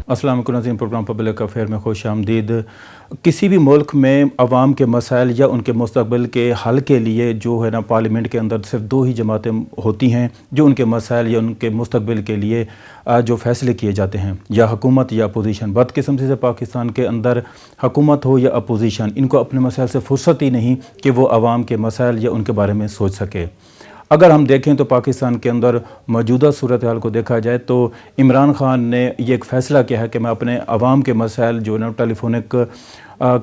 السلام علیکم ناظرین، پروگرام پبلک افیئر میں خوش آمدید۔ کسی بھی ملک میں عوام کے مسائل یا ان کے مستقبل کے حل کے لیے جو ہے نا پارلیمنٹ کے اندر صرف دو ہی جماعتیں ہوتی ہیں جو ان کے مسائل یا ان کے مستقبل کے لیے جو فیصلے کیے جاتے ہیں، یا حکومت یا اپوزیشن۔ بدقسمتی سے پاکستان کے اندر حکومت ہو یا اپوزیشن، ان کو اپنے مسائل سے فرصت ہی نہیں کہ وہ عوام کے مسائل یا ان کے بارے میں سوچ سکے۔ اگر ہم دیکھیں تو پاکستان کے اندر موجودہ صورتحال کو دیکھا جائے تو عمران خان نے یہ ایک فیصلہ کیا ہے کہ میں اپنے عوام کے مسائل جو ہے نا ٹیلی فونک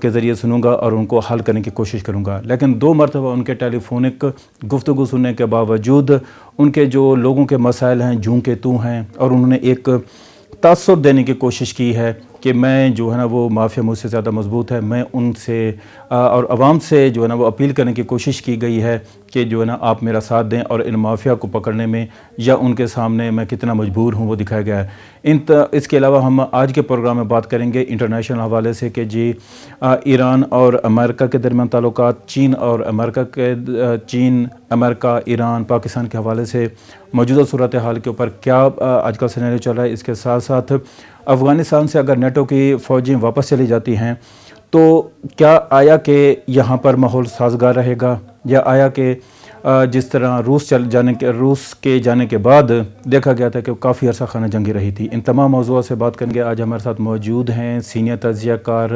کے ذریعے سنوں گا اور ان کو حل کرنے کی کوشش کروں گا، لیکن 2 مرتبہ ان کے ٹیلی فونک گفتگو سننے کے باوجود ان کے جو لوگوں کے مسائل ہیں جوں کے توں ہیں، اور انہوں نے ایک تاثر دینے کی کوشش کی ہے کہ میں جو ہے نا وہ مافیا مجھ سے زیادہ مضبوط ہے، میں ان سے اور عوام سے جو ہے نا وہ اپیل کرنے کی کوشش کی گئی ہے کہ جو ہے نا آپ میرا ساتھ دیں اور ان مافیا کو پکڑنے میں یا ان کے سامنے میں کتنا مجبور ہوں وہ دکھایا گیا ہے۔ اس کے علاوہ ہم آج کے پروگرام میں بات کریں گے انٹرنیشنل حوالے سے کہ جی ایران اور امریکہ کے درمیان تعلقات، چین امریکہ ایران پاکستان کے حوالے سے موجودہ صورتحال کے اوپر کیا آج کل سینیریو چل رہا ہے۔ اس کے ساتھ ساتھ افغانستان سے اگر نیٹو کی فوجیں واپس چلی جاتی ہیں تو کیا آیا کہ یہاں پر ماحول سازگار رہے گا، یا آیا کہ جس طرح روس کے جانے کے بعد دیکھا گیا تھا کہ وہ کافی عرصہ خانہ جنگی رہی تھی۔ ان تمام موضوعات سے بات کریں گے۔ آج ہمارے ساتھ موجود ہیں سینئر تجزیہ کار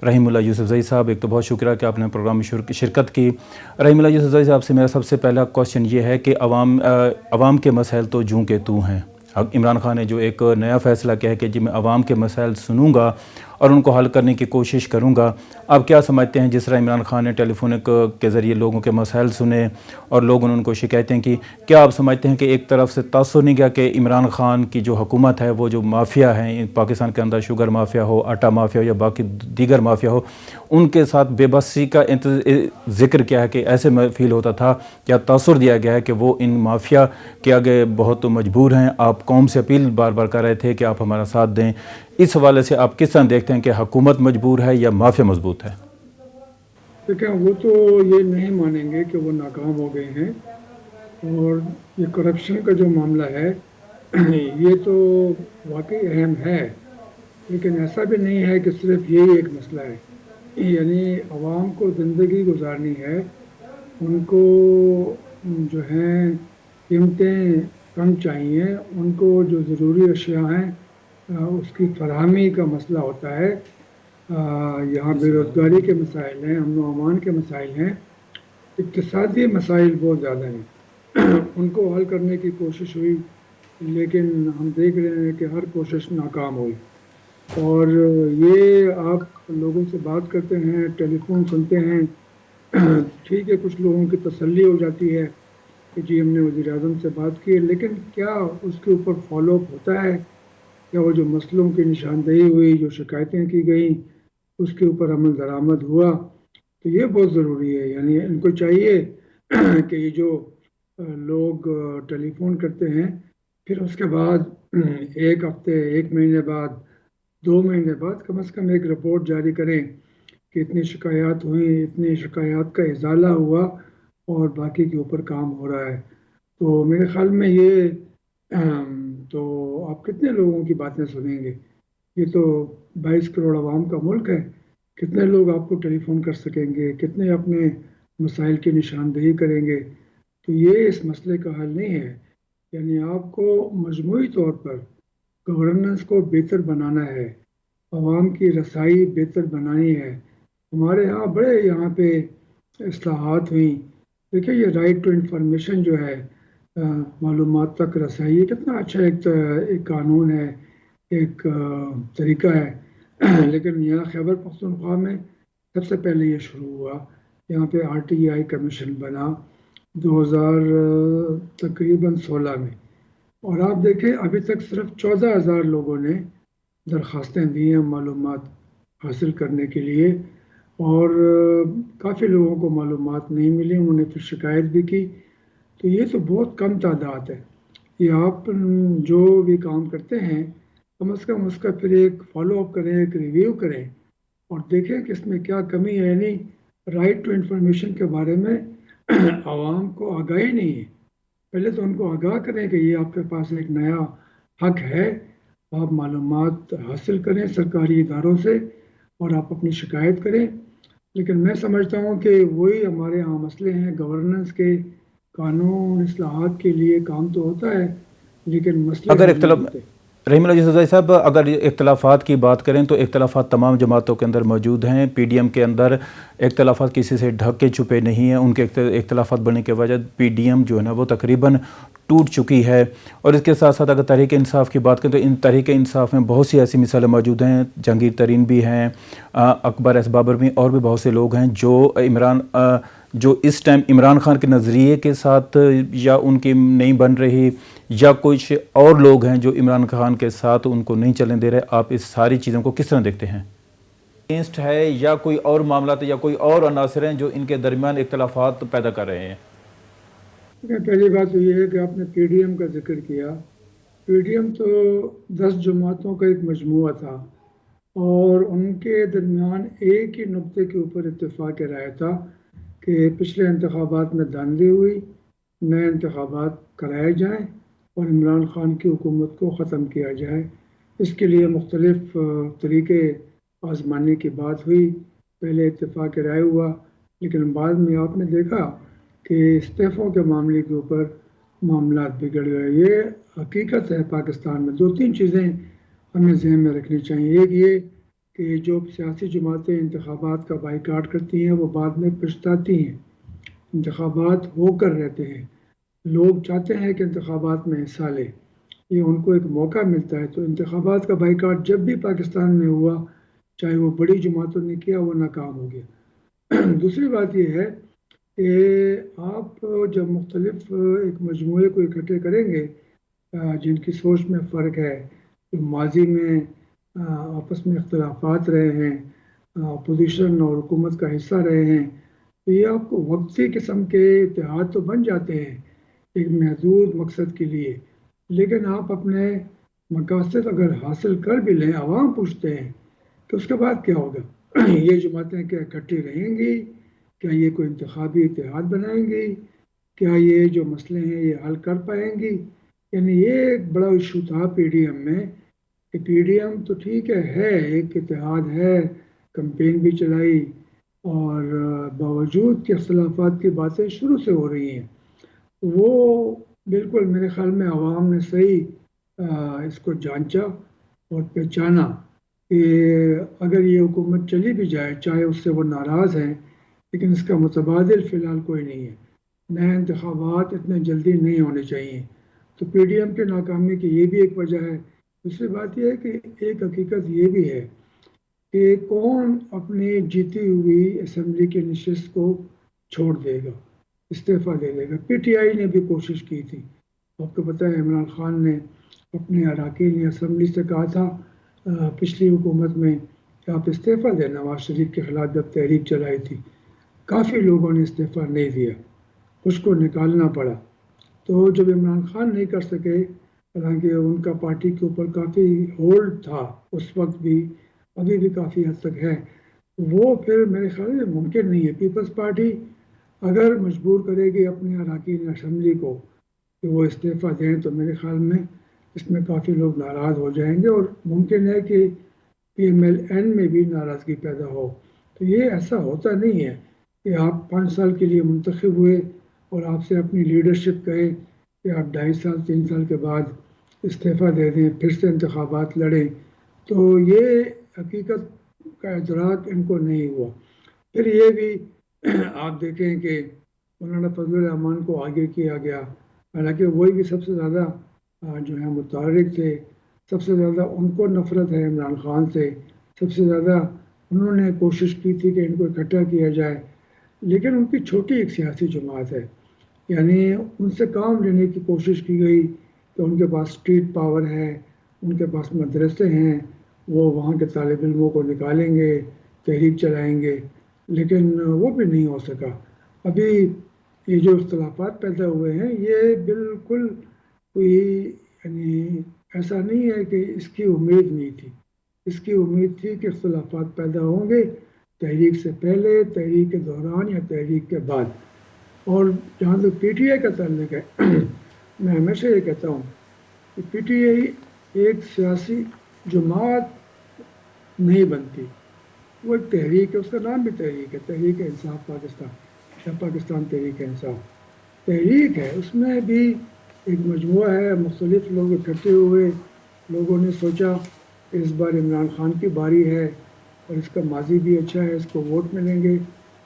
رحیم اللہ یوسف زئی صاحب۔ ایک تو بہت شکریہ کہ آپ نے پروگرام میں شرکت کی۔ رحیم اللہ یوسف زئی صاحب سے میرا سب سے پہلا کوشچن یہ ہے کہ عوام کے مسائل تو جوں کے توں ہیں۔ عمران خان نے جو ایک نیا فیصلہ کیا ہے کہ جی میں عوام کے مسائل سنوں گا اور ان کو حل کرنے کی کوشش کروں گا، آپ کیا سمجھتے ہیں جس طرح عمران خان نے ٹیلی فونک کے ذریعے لوگوں کے مسائل سنے اور لوگوں نے ان کو شکایتیں کی، کیا آپ سمجھتے ہیں کہ ایک طرف سے تاثر نہیں گیا کہ عمران خان کی جو حکومت ہے وہ جو مافیا ہیں پاکستان کے اندر، شوگر مافیا ہو، آٹا مافیا ہو یا باقی دیگر مافیا ہو، ان کے ساتھ بے بسی کا ذکر کیا ہے کہ ایسے میں فیل ہوتا تھا، کیا تاثر دیا گیا ہے کہ وہ ان مافیا کے آگے بہت مجبور ہیں؟ آپ قوم سے اپیل بار بار کر رہے تھے کہ آپ ہمارا ساتھ دیں۔ اس حوالے سے آپ کس طرح دیکھتے ہیں کہ حکومت مجبور ہے یا مافیا مضبوط ہے؟ دیکھیں، وہ تو یہ نہیں مانیں گے کہ وہ ناکام ہو گئے ہیں، اور یہ کرپشن کا جو معاملہ ہے یہ تو واقعی اہم ہے، لیکن ایسا بھی نہیں ہے کہ صرف یہی ایک مسئلہ ہے۔ یعنی عوام کو زندگی گزارنی ہے، ان کو جو ہیں قیمتیں کم چاہیے، ان کو جو ضروری اشیاء ہیں اس کی فراہمی کا مسئلہ ہوتا ہے۔ یہاں بے روزگاری کے مسائل ہیں، امن و امان کے مسائل ہیں، اقتصادی مسائل بہت زیادہ ہیں۔ ان کو حل کرنے کی کوشش ہوئی، لیکن ہم دیکھ رہے ہیں کہ ہر کوشش ناکام ہوئی۔ اور یہ آپ لوگوں سے بات کرتے ہیں، ٹیلی فون سنتے ہیں، ٹھیک ہے کچھ لوگوں کی تسلی ہو جاتی ہے کہ جی ہم نے وزیر اعظم سے بات کی، لیکن کیا اس کے اوپر فالو اپ ہوتا ہے؟ کیا وہ جو مسئلوں کی نشاندہی ہوئی، جو شکایتیں کی گئیں، اس کے اوپر عمل درآمد ہوا؟ تو یہ بہت ضروری ہے۔ یعنی ان کو چاہیے کہ یہ جو لوگ ٹیلی فون کرتے ہیں، پھر اس کے بعد 1 ہفتے، 1 مہینے بعد، 2 مہینے بعد کم از کم ایک رپورٹ جاری کریں کہ اتنی شکایات ہوئیں، اتنی شکایات کا ازالہ ہوا اور باقی کے اوپر کام ہو رہا ہے۔ تو میرے خیال میں یہ تو آپ کتنے لوگوں کی باتیں سنیں گے؟ یہ تو 22 کروڑ عوام کا ملک ہے، کتنے لوگ آپ کو ٹیلی فون کر سکیں گے، کتنے اپنے مسائل کی نشاندہی کریں گے؟ تو یہ اس مسئلے کا حل نہیں ہے۔ یعنی آپ کو مجموعی طور پر گورننس کو بہتر بنانا ہے، عوام کی رسائی بہتر بنانی ہے۔ ہمارے ہاں بڑے یہاں پہ اصلاحات ہوئیں۔ دیکھیں یہ رائٹ ٹو انفارمیشن جو ہے، معلومات تک رسائی، یہ کتنا اچھا ایک قانون ہے، ایک طریقہ ہے، لیکن یہاں خیبر پختونخوا میں سب سے پہلے یہ شروع ہوا۔ یہاں پہ RTI کمیشن بنا 2016 میں، اور آپ دیکھیں ابھی تک صرف 14,000 لوگوں نے درخواستیں دی ہیں معلومات حاصل کرنے کے لیے، اور کافی لوگوں کو معلومات نہیں ملی، انہوں نے پھر شکایت بھی کی۔ تو یہ تو بہت کم تعداد ہے۔ یہ آپ جو بھی کام کرتے ہیں کم از کم اس کا پھر ایک فالو اپ کریں، ایک ریویو کریں اور دیکھیں کہ اس میں کیا کمی ہے۔ نہیں، رائٹ ٹو انفارمیشن کے بارے میں عوام کو آگاہی نہیں ہے۔ پہلے تو ان کو آگاہ کریں کہ یہ آپ کے پاس ایک نیا حق ہے، آپ معلومات حاصل کریں سرکاری اداروں سے اور آپ اپنی شکایت کریں، لیکن میں سمجھتا ہوں کہ وہی ہمارے یہاں مسئلے ہیں گورننس کے، قانون اصلاحات کے لیے کام تو ہوتا ہے لیکن مسئلے اگر حل نہیں اختلاف ہوتے۔ رحیم اللہ جزائی صاحب، اگر اختلافات کی بات کریں تو اختلافات تمام جماعتوں کے اندر موجود ہیں. پی ڈی ایم کے اندر اختلافات کسی سے ڈھک کے چھپے نہیں ہیں. ان کے اختلافات بڑھنے کے وجہ پی ڈی ایم جو ہے نا وہ تقریباً ٹوٹ چکی ہے. اور اس کے ساتھ ساتھ اگر تحریک انصاف کی بات کریں تو ان تحریک انصاف میں بہت سی ایسی مثالیں موجود ہیں. جہانگیر ترین بھی ہیں، اکبر ایس بابر بھی، اور بھی بہت سے لوگ ہیں جو اس ٹائم عمران خان کے نظریے کے ساتھ یا ان کی نہیں بن رہی، یا کچھ اور لوگ ہیں جو عمران خان کے ساتھ ان کو نہیں چلنے دے رہے. آپ اس ساری چیزوں کو کس طرح دیکھتے ہیں؟ اگینسٹ ہے یا کوئی اور معاملات یا کوئی اور عناصر ہیں جو ان کے درمیان اختلافات پیدا کر رہے ہیں؟ پہلی بات تو یہ ہے کہ آپ نے پی ڈی ایم کا ذکر کیا. پی ڈی ایم تو 10 جماعتوں کا ایک مجموعہ تھا اور ان کے درمیان ایک ہی نقطے کے اوپر اتفاق رائے تھا کہ پچھلے انتخابات میں دھاندلی ہوئی، نئے انتخابات کرائے جائیں اور عمران خان کی حکومت کو ختم کیا جائے. اس کے لیے مختلف طریقے آزمانے کی بات ہوئی. پہلے اتفاق رائے ہوا لیکن بعد میں آپ نے دیکھا کہ استعفوں کے معاملے کے اوپر معاملات بگڑ گئے. یہ حقیقت ہے پاکستان میں. 2-3 چیزیں ہمیں ذہن میں رکھنی چاہیے. ایک یہ کہ جو سیاسی جماعتیں انتخابات کا بائیکاٹ کرتی ہیں وہ بعد میں پچھتاتی ہیں. انتخابات ہو کر رہتے ہیں، لوگ چاہتے ہیں کہ انتخابات میں حصہ لے، یہ ان کو ایک موقع ملتا ہے. تو انتخابات کا بائیکاٹ جب بھی پاکستان میں ہوا، چاہے وہ بڑی جماعتوں نے کیا، وہ ناکام ہو گیا. دوسری بات یہ ہے کہ آپ جب مختلف ایک مجموعے کو اکٹھے کریں گے جن کی سوچ میں فرق ہے، جو ماضی میں آپس میں اختلافات رہے ہیں، اپوزیشن اور حکومت کا حصہ رہے ہیں، تو یہ آپ کو وقتی قسم کے اتحاد تو بن جاتے ہیں ایک محدود مقصد کے لیے، لیکن آپ اپنے مقاصد اگر حاصل کر بھی لیں، عوام پوچھتے ہیں کہ اس کے بعد کیا ہوگا. یہ جماعتیں کیا اکٹھی رہیں گی؟ کیا یہ کوئی انتخابی اتحاد بنائیں گی؟ کیا یہ جو مسئلے ہیں یہ حل کر پائیں گی؟ یعنی یہ ایک بڑا ایشو تھا پی ڈی ایم میں کہ پی ڈی ایم تو ٹھیک ہے ایک اتحاد ہے، کمپین بھی چلائی اور باوجود کہ اختلافات کی باتیں شروع سے ہو رہی ہیں، وہ بالکل میرے خیال میں عوام نے صحیح اس کو جانچا اور پہچانا کہ اگر یہ حکومت چلی بھی جائے، چاہے اس سے وہ ناراض ہیں، لیکن اس کا متبادل فی الحال کوئی نہیں ہے. نئے انتخابات اتنے جلدی نہیں ہونے چاہیے. تو پی ڈی ایم کی ناکامی کی یہ بھی ایک وجہ ہے. دوسری بات یہ ہے کہ ایک حقیقت یہ بھی ہے کہ کون اپنی جیتی ہوئی اسمبلی کی نشست کو چھوڑ دے گا، استعفیٰ دے دے گا. پی ٹی آئی نے بھی کوشش کی تھی. آپ کو پتہ ہے عمران خان نے اپنے اراکین اسمبلی سے کہا تھا پچھلی حکومت میں کہ آپ استعفیٰ دیں. نواز شریف کے خلاف جب تحریک چلائی تھی، کافی لوگوں نے استعفیٰ نہیں دیا، اس کو نکالنا پڑا. تو جب عمران خان نہیں کر سکے، حالانکہ ان کا پارٹی کے اوپر کافی ہولڈ تھا اس وقت بھی، ابھی بھی کافی حد تک ہے، وہ پھر میرے خیال میں ممکن نہیں ہے. پیپلز پارٹی اگر مجبور کرے گی اپنے اراکین اسمبلی کو کہ وہ استعفیٰ دیں تو میرے خیال میں اس میں کافی لوگ ناراض ہو جائیں گے اور ممکن ہے کہ پی ایم ایل این میں بھی ناراضگی پیدا ہو. تو یہ ایسا ہوتا نہیں ہے کہ آپ 5 سال کے لیے منتخب ہوئے اور آپ سے اپنی لیڈرشپ کہے کہ آپ 2.5 سال 3 سال کے بعد استعفیٰ دے دیں، پھر سے انتخابات لڑیں. تو یہ حقیقت کا ادراک ان کو نہیں ہوا. پھر یہ بھی آپ دیکھیں کہ مولانا فضل الرحمان کو آگے کیا گیا، حالانکہ وہی بھی سب سے زیادہ جو ہے متحرک تھے، سب سے زیادہ ان کو نفرت ہے عمران خان سے، سب سے زیادہ انہوں نے کوشش کی تھی کہ ان کو اکٹھا کیا جائے. لیکن ان کی چھوٹی ایک سیاسی جماعت ہے، یعنی ان سے کام لینے کی کوشش کی گئی کہ ان کے پاس اسٹریٹ پاور ہے، ان کے پاس مدرسے ہیں، وہ وہاں کے طالب علموں کو نکالیں گے، تحریک چلائیں گے، لیکن وہ بھی نہیں ہو سکا. ابھی یہ جو اختلافات پیدا ہوئے ہیں یہ بالکل کوئی یعنی ایسا نہیں ہے کہ اس کی امید نہیں تھی. اس کی امید تھی کہ اختلافات پیدا ہوں گے، تحریک سے پہلے، تحریک کے دوران یا تحریک کے بعد. اور جہاں تک پی ٹی آئی کا تعلق ہے میں ہمیشہ یہ کہتا ہوں کہ پی ٹی آئی ایک سیاسی جماعت نہیں بنتی، وہ ایک تحریک ہے، اس کا نام بھی تحریک ہے، تحریک انصاف پاکستان یا پاکستان تحریک انصاف تحریک ہے. اس میں بھی ایک مجموعہ ہے، مختلف لوگ اکٹھے ہوئے، لوگوں نے سوچا کہ اس بار عمران خان کی باری ہے اور اس کا ماضی بھی اچھا ہے، اس کو ووٹ ملیں گے،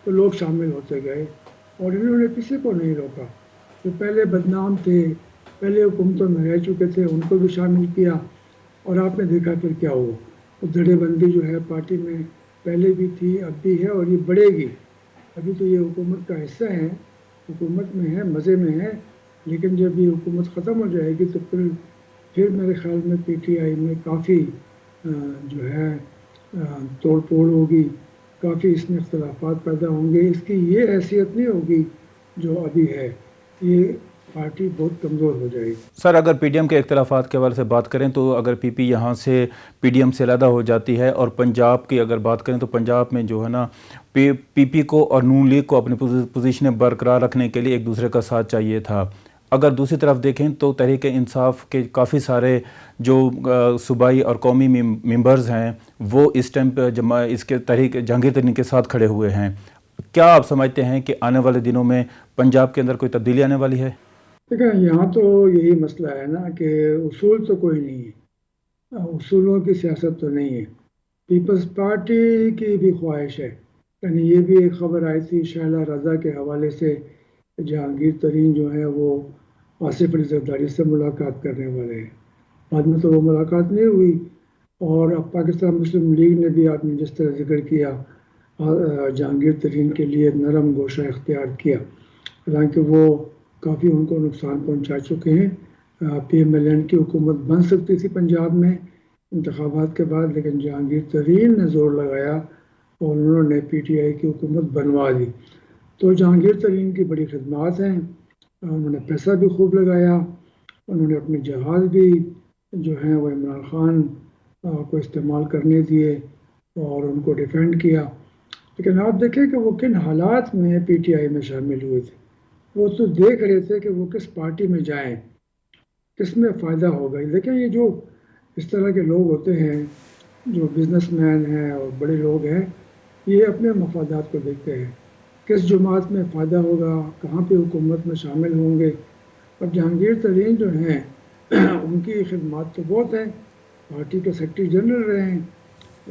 تو لوگ شامل ہوتے گئے اور انہوں نے کسی کو نہیں روکا. جو پہلے بدنام تھے، پہلے حکومتوں میں رہ چکے تھے، ان کو بھی شامل کیا اور آپ نے دیکھا پھر کیا ہوا. وہ دھڑے بندی جو ہے پارٹی میں پہلے بھی تھی، اب بھی ہے اور یہ بڑھے گی. ابھی تو یہ حکومت کا حصہ ہے، حکومت میں ہے، مزے میں ہے، لیکن جب یہ حکومت ختم ہو جائے گی تو پھر میرے خیال میں پی ٹی آئی میں کافی جو ہے توڑ پھوڑ ہوگی، کافی اس میں اختلافات پیدا ہوں گے. اس کی یہ حیثیت نہیں ہوگی جو ابھی ہے، یہ پارٹی بہت کمزور ہو جائے گی. سر اگر پی ڈی ایم کے اختلافات کے حوالے سے بات کریں تو اگر پی پی یہاں سے پی ڈی ایم سے علیحدہ ہو جاتی ہے اور پنجاب کی اگر بات کریں تو پنجاب میں جو ہے نا پی پی کو اور نون لیگ کو اپنی پوزیشنیں برقرار رکھنے کے لیے ایک دوسرے کا ساتھ چاہیے تھا. اگر دوسری طرف دیکھیں تو تحریک انصاف کے کافی سارے جو صوبائی اور قومی ممبرز ہیں وہ اس ٹائم پہ اس کے تحریک جہانگیر ترین کے ساتھ کھڑے ہوئے ہیں. کیا آپ سمجھتے ہیں کہ آنے والے دنوں میں پنجاب کے اندر کوئی تبدیلی آنے والی ہے؟ دیکھیں یہاں تو یہی مسئلہ ہے نا کہ اصول تو کوئی نہیں ہے، اصولوں کی سیاست تو نہیں ہے. پیپلز پارٹی کی بھی خواہش ہے، یعنی یہ بھی ایک خبر آئی تھی شہلا رضا کے حوالے سے، جہانگیر ترین جو ہے وہ آصف علی زرداری سے ملاقات کرنے والے ہیں. بعد میں تو وہ ملاقات نہیں ہوئی. اور اب پاکستان مسلم لیگ نے بھی آپ نے جس طرح ذکر کیا جہانگیر ترین کے لیے نرم گوشہ اختیار کیا، حالانکہ وہ کافی ان کو نقصان پہنچا چکے ہیں. پی ایم ایل این کی حکومت بن سکتی تھی پنجاب میں انتخابات کے بعد، لیکن جہانگیر ترین نے زور لگایا اور انہوں نے پی ٹی آئی کی حکومت بنوا دی. تو جہانگیر ترین کی بڑی خدمات ہیں، انہوں نے پیسہ بھی خوب لگایا، انہوں نے اپنے جہاز بھی جو ہیں وہ عمران خان کو استعمال کرنے دیے اور ان کو ڈیفینڈ کیا. لیکن آپ دیکھیں کہ وہ کن حالات میں پی ٹی آئی میں شامل ہوئے تھے. وہ تو دیکھ رہے تھے کہ وہ کس پارٹی میں جائیں، کس میں فائدہ ہوگا. لیکن یہ جو اس طرح کے لوگ ہوتے ہیں جو بزنس مین ہیں اور بڑے لوگ ہیں، یہ اپنے مفادات کو دیکھتے ہیں، کس جماعت میں فائدہ ہوگا، کہاں پہ حکومت میں شامل ہوں گے. اب جہانگیر ترین جو ہیں ان کی خدمات تو بہت ہیں، پارٹی کے سیکرٹری جنرل رہے ہیں،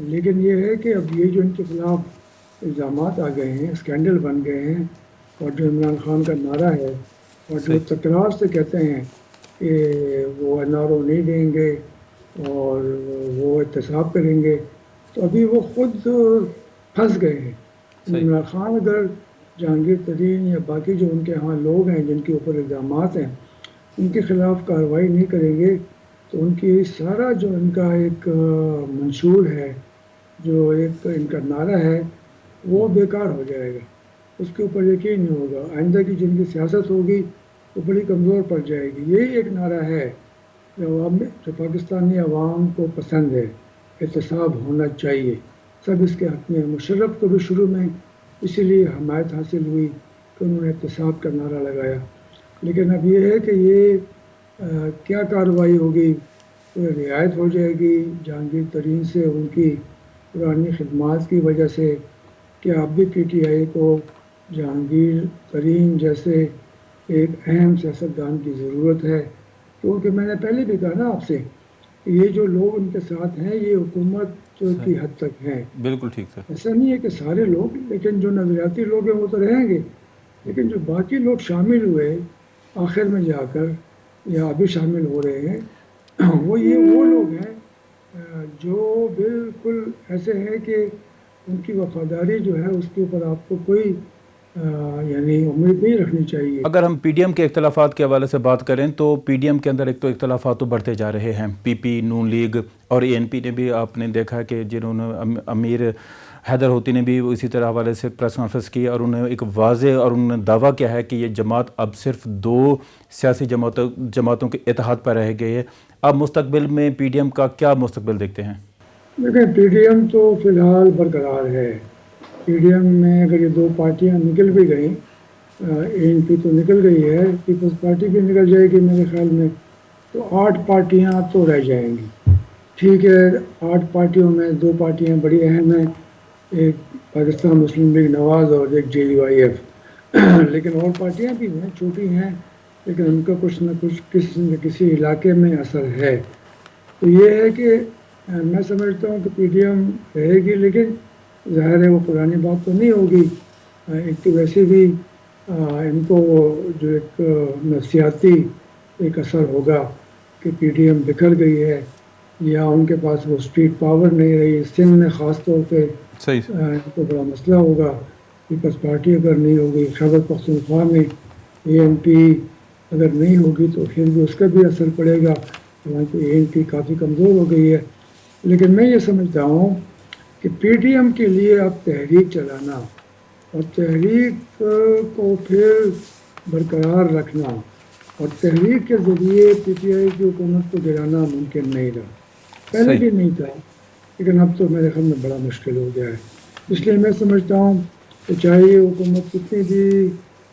لیکن یہ ہے کہ اب یہ جو ان کے خلاف الزامات آ گئے ہیں، اسکینڈل بن گئے ہیں، اور جو عمران خان کا نعرہ ہے اور جو تکرار سے کہتے ہیں کہ وہ این آر او نہیں دیں گے اور وہ احتساب کریں گے، تو ابھی وہ خود پھنس گئے ہیں. عمران خان اگر جہانگیر ترین یا باقی جو ان کے ہاں لوگ ہیں جن کے اوپر الزامات ہیں ان کے خلاف کارروائی نہیں کریں گے تو ان کی سارا جو ان کا ایک منشور ہے، جو ایک ان کا نعرہ ہے، وہ بیکار ہو جائے گا. اس کے اوپر یقین نہیں ہوگا. آئندہ کی جن کی سیاست ہوگی وہ بڑی کمزور پڑ جائے گی. یہی ایک نعرہ ہے جو پاکستانی عوام کو پسند ہے، احتساب ہونا چاہیے. سب اس کے حق میں. مشرف کو بھی شروع میں اسی لیے حمایت حاصل ہوئی کہ انہوں نے احتساب کا نعرہ لگایا. لیکن اب یہ ہے کہ یہ کیا کارروائی ہوگی، رعایت ہو جائے گی جہانگیر ترین سے ان کی پرانی خدمات کی وجہ سے، کہ اب بھی پی ٹی آئی کو جہانگیر ترین جیسے ایک اہم سیاستدان کی ضرورت ہے. کیونکہ میں نے پہلے بھی کہا نا آپ سے کہ یہ جو لوگ ان کے ساتھ ہیں یہ حکومت کی حد تک ہیں. بالکل ٹھیک سر. ایسا نہیں ہے کہ سارے لوگ، لیکن جو نظریاتی لوگ ہیں وہ تو رہیں گے، لیکن جو باقی لوگ شامل ہوئے آخر میں جا کر یا ابھی شامل ہو رہے ہیں وہ لوگ ہیں جو بالکل ایسے ہیں کہ ان کی وفاداری جو ہے اس کے اوپر آپ کو کوئی یعنی امید نہیں رکھنی چاہیے. اگر ہم پی ڈی ایم کے اختلافات کے حوالے سے بات کریں تو پی ڈی ایم کے اندر ایک تو اختلافات تو بڑھتے جا رہے ہیں. پی پی، نون لیگ اور اے این پی نے بھی آپ نے دیکھا کہ جنہوں نے امیر حیدر ہوتی نے بھی اسی طرح حوالے سے پریس کانفرنس کی اور انہوں نے ایک واضح اور انہوں نے دعویٰ کیا ہے کہ یہ جماعت اب صرف 2 سیاسی جماعتوں کے اتحاد پر رہ گئی ہے. اب مستقبل میں پی ڈی ایم کا کیا مستقبل دیکھتے ہیں؟ دیکھیں پی ڈی ایم تو فی الحال برقرار ہے. پی ڈی ایم میں اگر یہ 2 پارٹیاں نکل بھی گئیں، اے این پی تو نکل گئی ہے، پیپلز پارٹی بھی نکل جائے گی میرے خیال میں، تو 8 پارٹیاں تو رہ جائیں گی. ٹھیک ہے، 8 پارٹیوں میں 2 پارٹیاں بڑی اہم ہیں، ایک پاکستان مسلم لیگ نواز اور ایک JUIF. لیکن اور پارٹیاں بھی ہیں، چھوٹی ہیں، لیکن ان کا کچھ نہ کچھ کسی نہ کسی علاقے میں اثر ہے. تو یہ ہے کہ میں سمجھتا ہوں کہ PDM رہے گی، لیکن ظاہر ہے وہ پرانی بات تو نہیں ہوگی. ایک تو ویسے بھی ان کو جو ایک نفسیاتی ایک اثر ہوگا کہ PDM بکھر گئی ہے، یا ان کے پاس وہ اسٹریٹ پاور نہیں رہی. سندھ میں خاص طور پہ صحیح. ان کو بڑا مسئلہ ہوگا. پیپلز پارٹی اگر نہیں ہوگی، خیبر پختونخوا میں ANP اگر نہیں ہوگی تو پھر بھی اس کا بھی اثر پڑے گا. حالانکہ ANP کافی کمزور ہو گئی ہے. لیکن میں یہ سمجھتا ہوں کہ PDM کے لیے اب تحریک چلانا اور تحریک کو پھر برقرار رکھنا اور تحریک کے ذریعے PTI کی حکومت کو گرانا ممکن نہیں رہا. پہلے صحیح. بھی نہیں تھا، لیکن اب تو میرے خیال میں بڑا مشکل ہو گیا ہے. اس لیے میں سمجھتا ہوں کہ چاہے یہ حکومت کتنی بھی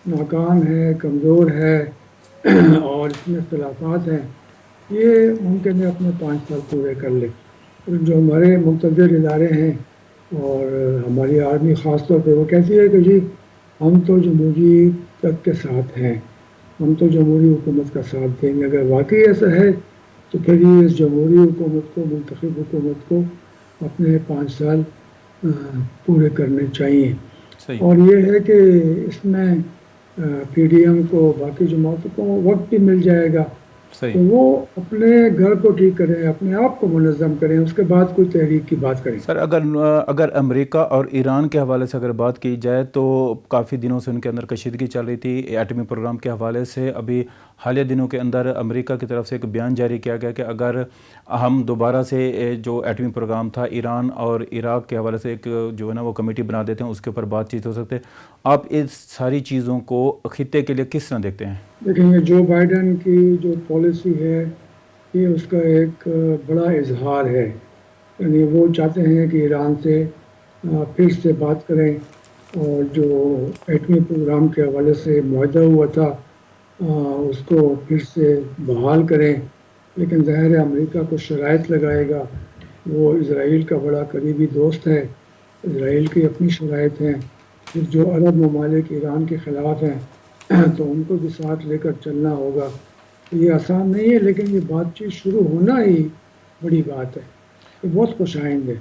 ناکام ہے، کمزور ہے اور اس میں اختلافات ہیں، یہ ممکن ہے اپنے 5 سال پورے کر لے. جو ہمارے مقتدر ادارے ہیں اور ہماری آرمی خاص طور پہ وہ کہتی ہے کہ جی ہم تو جمہوریت کے ساتھ ہیں، ہم تو جمہوری حکومت کا ساتھ دیں گے. اگر واقعی ایسا ہے تو پھر یہ اس جمہوری حکومت کو، منتخب حکومت کو اپنے 5 سال پورے کرنے چاہیے. صحیح. اور یہ ہے کہ اس میں PDM کو، باقی جماعتوں کو وقت بھی مل جائے گا صحیح. تو وہ اپنے گھر کو ٹھیک کریں، اپنے آپ کو منظم کریں، اس کے بعد کوئی تحریک کی بات کریں. سر اگر امریکہ اور ایران کے حوالے سے اگر بات کی جائے تو کافی دنوں سے ان کے اندر کشیدگی چل رہی تھی ایٹمی پروگرام کے حوالے سے. ابھی حالیہ دنوں کے اندر امریکہ کی طرف سے ایک بیان جاری کیا گیا کہ اگر ہم دوبارہ سے جو ایٹمی پروگرام تھا ایران اور عراق کے حوالے سے ایک جو ہے نا وہ کمیٹی بنا دیتے ہیں، اس کے اوپر بات چیت ہو سکتے. آپ اس ساری چیزوں کو خطے کے لیے کس طرح دیکھتے ہیں؟ دیکھیں، یہ جو بائیڈن کی جو پالیسی ہے یہ اس کا ایک بڑا اظہار ہے. یعنی وہ چاہتے ہیں کہ ایران سے پھر سے بات کریں اور جو ایٹمی پروگرام کے حوالے سے معاہدہ ہوا تھا اس کو پھر سے بحال کریں. لیکن ظاہر ہے امریکہ کو شرائط لگائے گا. وہ اسرائیل کا بڑا قریبی دوست ہے، اسرائیل کی اپنی شرائط ہیں. پھر جو عرب ممالک ایران کے خلاف ہیں تو ان کو بھی ساتھ لے کر چلنا ہوگا. یہ آسان نہیں ہے، لیکن یہ بات چیت شروع ہونا ہی بڑی بات ہے. یہ بہت خوش آئند ہے،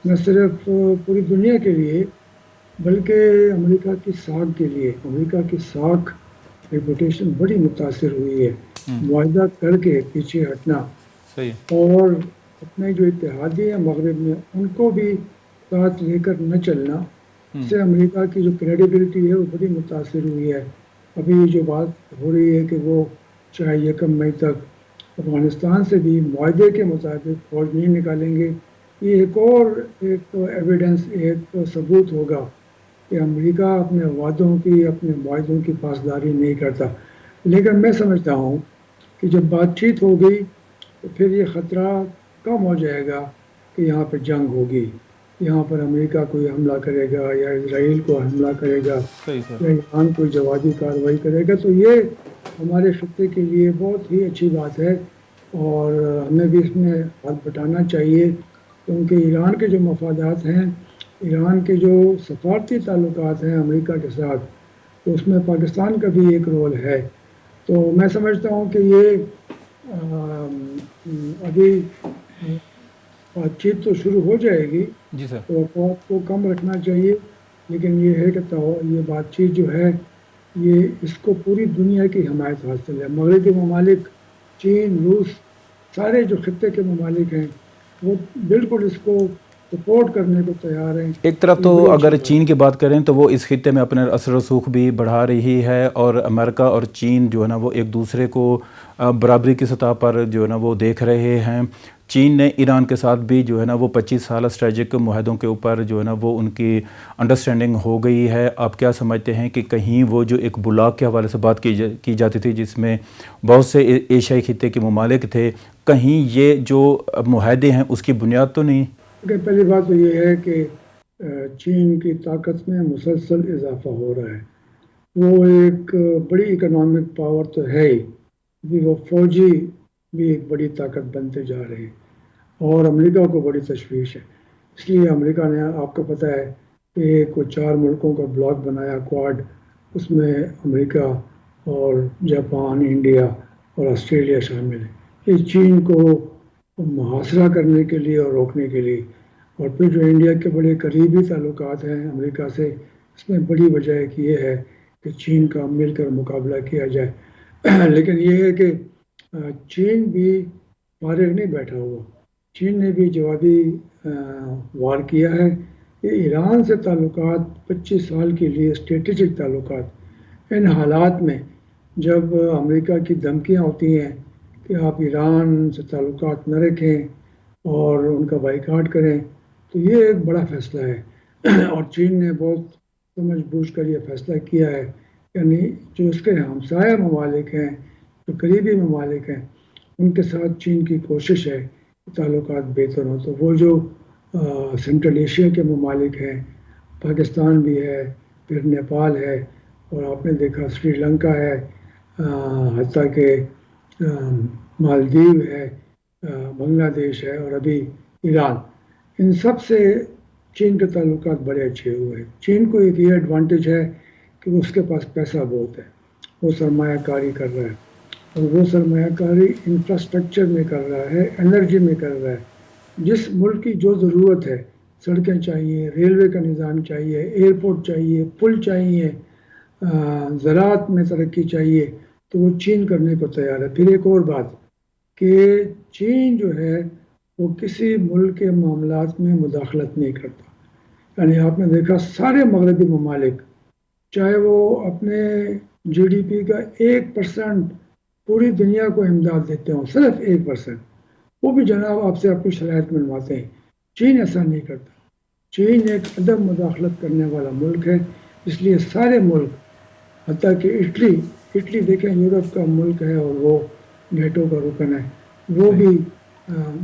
نہ صرف پوری دنیا کے لیے بلکہ امریکہ کی ساکھ کے لیے. امریکہ کی ساکھ ریپوٹیشن بڑی متاثر ہوئی ہے. معاہدہ کر کے پیچھے ہٹنا صحیح. اور اپنے جو اتحادی ہیں مغرب میں ان کو بھی ساتھ لے کر نہ چلنا، اس سے امریکہ کی جو کریڈیبلٹی ہے وہ بڑی متاثر ہوئی ہے. ابھی جو بات ہو رہی ہے کہ وہ چاہے 1 مئی تک افغانستان سے بھی معاہدے کے مطابق فوج نہیں نکالیں گے، یہ ایک اور ایک ایویڈنس، ایک ثبوت ہوگا کہ امریکہ اپنے وعدوں کی، اپنے معاہدوں کی پاسداری نہیں کرتا. لیکن میں سمجھتا ہوں کہ جب بات چیت ہو گئی تو پھر یہ خطرہ کم ہو جائے گا کہ یہاں پہ جنگ ہوگی، یہاں پر امریکہ کوئی حملہ کرے گا یا اسرائیل کو حملہ کرے گا صحیح سر. یا ایران کوئی جوابی کارروائی کرے گا. تو یہ ہمارے خطے کے لیے بہت ہی اچھی بات ہے اور ہمیں بھی اس میں ہاتھ بٹانا چاہیے، کیونکہ ایران کے جو مفادات ہیں، ایران کے جو سفارتی تعلقات ہیں امریکہ کے ساتھ، تو اس میں پاکستان کا بھی ایک رول ہے. تو میں سمجھتا ہوں کہ یہ ابھی بات چیت تو شروع ہو جائے گی، جی سر. توقعات کو کم رکھنا چاہیے. لیکن یہ ہے کہ یہ بات چیت جو ہے یہ اس کو پوری دنیا کی حمایت حاصل ہے. مغربی ممالک، چین، روس، سارے جو خطے کے ممالک ہیں وہ بالکل اس کو سپورٹ کرنے کو تیار ہیں. ایک طرف یہ تو بڑی اچھی اگر بات چین کی بات کریں تو وہ اس خطے میں اپنے اثر و رسوخ بھی بڑھا رہی ہے، اور امریکہ اور چین جو ہے نا وہ ایک دوسرے کو برابری کی سطح پر جو ہے نا وہ دیکھ رہے ہیں. چین نے ایران کے ساتھ بھی جو ہے نا وہ 25 سالہ اسٹریٹجک معاہدوں کے اوپر جو ہے نا وہ ان کی انڈرسٹینڈنگ ہو گئی ہے. آپ کیا سمجھتے ہیں کہ کہیں وہ جو ایک بلاک کے حوالے سے بات کی جاتی تھی جس میں بہت سے ایشیائی خطے کے ممالک تھے، کہیں یہ جو معاہدے ہیں اس کی بنیاد تو نہیں؟ پہلی بات تو یہ ہے کہ چین کی طاقت میں مسلسل اضافہ ہو رہا ہے. وہ ایک بڑی اکنامک پاور تو ہے ہی، بھی وہ فوجی بھی ایک بڑی طاقت بنتے جا رہے ہیں، اور امریکہ کو بڑی تشویش ہے۔ اس لیے امریکہ نے، آپ کو پتہ ہے کہ کوئی 4 ملکوں کا بلاک بنایا، کوڈ، اس میں امریکہ اور جاپان، انڈیا اور آسٹریلیا شامل ہیں۔ یہ چین کو محاصرہ کرنے کے لیے اور روکنے کے لیے، اور پھر جو انڈیا کے بڑے قریبی تعلقات ہیں امریکہ سے، اس میں بڑی وجہ ایک یہ ہے کہ چین کا مل کر مقابلہ کیا جائے۔ لیکن یہ ہے کہ چین بھی فارغ نہیں بیٹھا ہوا، چین نے بھی جوابی وار کیا ہے۔ یہ ایران سے تعلقات 25 سال کے لیے اسٹریٹجک تعلقات، ان حالات میں جب امریکہ کی دھمکیاں ہوتی ہیں کہ آپ ایران سے تعلقات نہ رکھیں اور ان کا بائیکاٹ کریں، تو یہ ایک بڑا فیصلہ ہے، اور چین نے بہت سمجھ بوجھ کر یہ فیصلہ کیا ہے، یعنی جو اس کے ہمسایہ ممالک ہیں، جو قریبی ممالک ہیں، ان کے ساتھ چین کی کوشش ہے کہ تعلقات بہتر ہوں۔ تو وہ جو سینٹرل ایشیا کے ممالک ہیں، پاکستان بھی ہے، پھر نیپال ہے، اور آپ نے دیکھا سری لنکا ہے، حتیٰ کہ مالدیو ہے، بنگلہ دیش ہے، اور ابھی ایران، ان سب سے چین کے تعلقات بڑے اچھے ہوئے ہیں۔ چین کو ایک یہ ایڈوانٹیج ہے کہ اس کے پاس پیسہ بہت ہے، وہ سرمایہ کاری کر رہا ہے، اور وہ سرمایہ کاری انفراسٹرکچر میں کر رہا ہے، انرجی میں کر رہا ہے۔ جس ملک کی جو ضرورت ہے، سڑکیں چاہیے، ریلوے کا نظام چاہیے، ایئرپورٹ چاہیے، پل چاہیے، زراعت میں ترقی چاہیے، تو وہ چین کرنے کو تیار ہے۔ پھر ایک اور بات کہ چین جو ہے وہ کسی ملک کے معاملات میں مداخلت نہیں کرتا، یعنی آپ نے دیکھا سارے مغربی ممالک، چاہے وہ اپنے جی ڈی پی کا 1% پوری دنیا کو امداد دیتے ہوں، صرف 1%، وہ بھی جناب آپ سے آپ کو شرائط منواتے ہیں۔ چین ایسا نہیں کرتا، چین ایک عدم مداخلت کرنے والا ملک ہے، اس لیے سارے ملک، حتیٰ کہ اٹلی دیکھیں یورپ کا ملک ہے اور وہ نیٹو کا رکن ہے، وہ بھی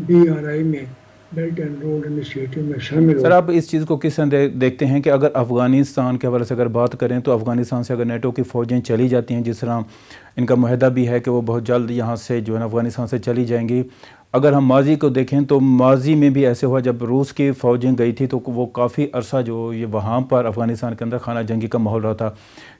BRI میں، بیلٹ اینڈ روڈ انیشیٹو میں شامل سر، ہو۔ آپ اس چیز کو کس طرح دیکھتے ہیں کہ اگر افغانستان کے حوالے سے اگر بات کریں تو افغانستان سے اگر نیٹو کی فوجیں چلی جاتی ہیں، جس طرح ان کا معاہدہ بھی ہے کہ وہ بہت جلد یہاں سے جو ہے افغانستان سے چلی جائیں گی، اگر ہم ماضی کو دیکھیں تو ماضی میں بھی ایسے ہوا جب روس کی فوجیں گئی تھی تو وہ کافی عرصہ جو یہ وہاں پر افغانستان کے اندر خانہ جنگی کا ماحول رہا تھا۔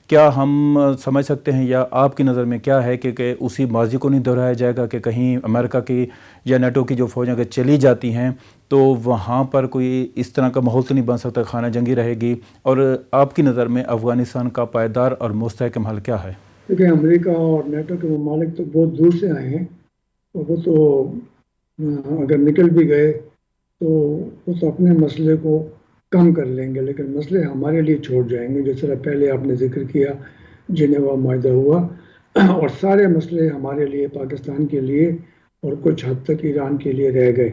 کیا ہم سمجھ سکتے ہیں یا آپ کی نظر میں کیا ہے کہ اسی ماضی کو نہیں دہرایا جائے گا کہ کہیں امریکہ کی یا نیٹو کی جو فوجیں اگر چلی جاتی ہیں تو وہاں پر کوئی اس طرح کا ماحول تو نہیں بن سکتا، خانہ جنگی رہے گی؟ اور آپ کی نظر میں افغانستان کا پائیدار اور مستحکم حل کیا ہے؟ کیونکہ امریکہ اور نیٹو کے ممالک تو بہت دور سے آئے ہیں، اور وہ تو اگر نکل بھی گئے تو وہ تو اپنے مسئلے کو کم کر لیں گے، لیکن مسئلے ہمارے لیے چھوڑ جائیں گے، جس طرح پہلے آپ نے ذکر کیا جنیوا معاہدہ ہوا، اور سارے مسئلے ہمارے لیے، پاکستان کے لیے اور کچھ حد تک ایران کے لیے رہ گئے۔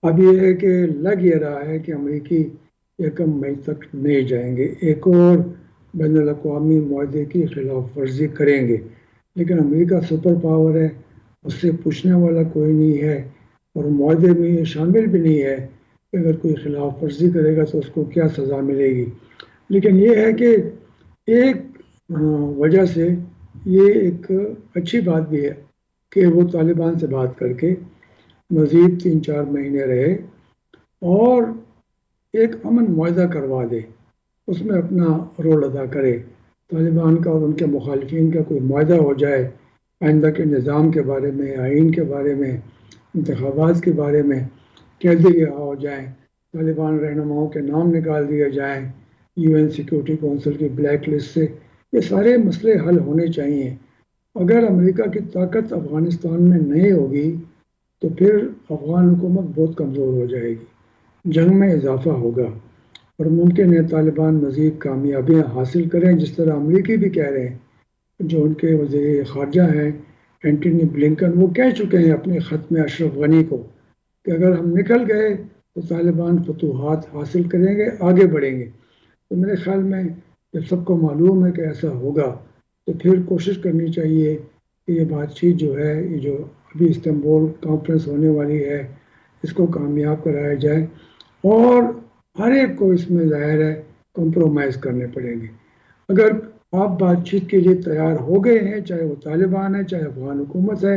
اب یہ ہے کہ لگ یہ رہا ہے کہ امریکی 1 مئی تک نہیں جائیں گے، ایک اور بین الاقوامی معاہدے کی خلاف ورزی کریں گے، لیکن امریکہ سپر پاور ہے، اس سے پوچھنے والا کوئی نہیں ہے، اور معاہدے میں یہ شامل بھی نہیں ہے کہ اگر کوئی خلاف ورزی کرے گا تو اس کو کیا سزا ملے گی۔ لیکن یہ ہے کہ ایک وجہ سے یہ ایک اچھی بات بھی ہے کہ وہ طالبان سے بات کر کے مزید 3-4 مہینے رہے اور ایک امن معاہدہ کروا دے، اس میں اپنا رول ادا کرے، طالبان کا اور ان کے مخالفین کا کوئی معاہدہ ہو جائے، آئندہ کے نظام کے بارے میں، آئین کے بارے میں، انتخابات کے بارے میں قیدی رہا ہو جائیں، طالبان رہنماؤں کے نام نکال دیے جائیں UN سیکورٹی کونسل کی بلیک لسٹ سے۔ یہ سارے مسئلے حل ہونے چاہیے۔ اگر امریکہ کی طاقت افغانستان میں نہیں ہوگی تو پھر افغان حکومت بہت کمزور ہو جائے گی، جنگ میں اضافہ ہوگا، اور ممکن ہے طالبان مزید کامیابیاں حاصل کریں، جس طرح امریکی بھی کہہ رہے ہیں۔ جو ان کے وزیر خارجہ ہیں اینٹونی بلنکن، وہ کہہ چکے ہیں اپنے خط میں اشرف غنی کو کہ اگر ہم نکل گئے تو طالبان فتوحات حاصل کریں گے، آگے بڑھیں گے۔ تو میرے خیال میں جب سب کو معلوم ہے کہ ایسا ہوگا تو پھر کوشش کرنی چاہیے کہ یہ بات چیت جو ہے، یہ جو ابھی استنبول کانفرنس ہونے والی ہے، اس کو کامیاب کرایا جائے، اور ہر ایک کو اس میں ظاہر ہے کمپرومائز کرنے پڑیں گے۔ اگر آپ بات چیت کے لیے تیار ہو گئے ہیں، چاہے وہ طالبان ہے، چاہے افغان حکومت ہے،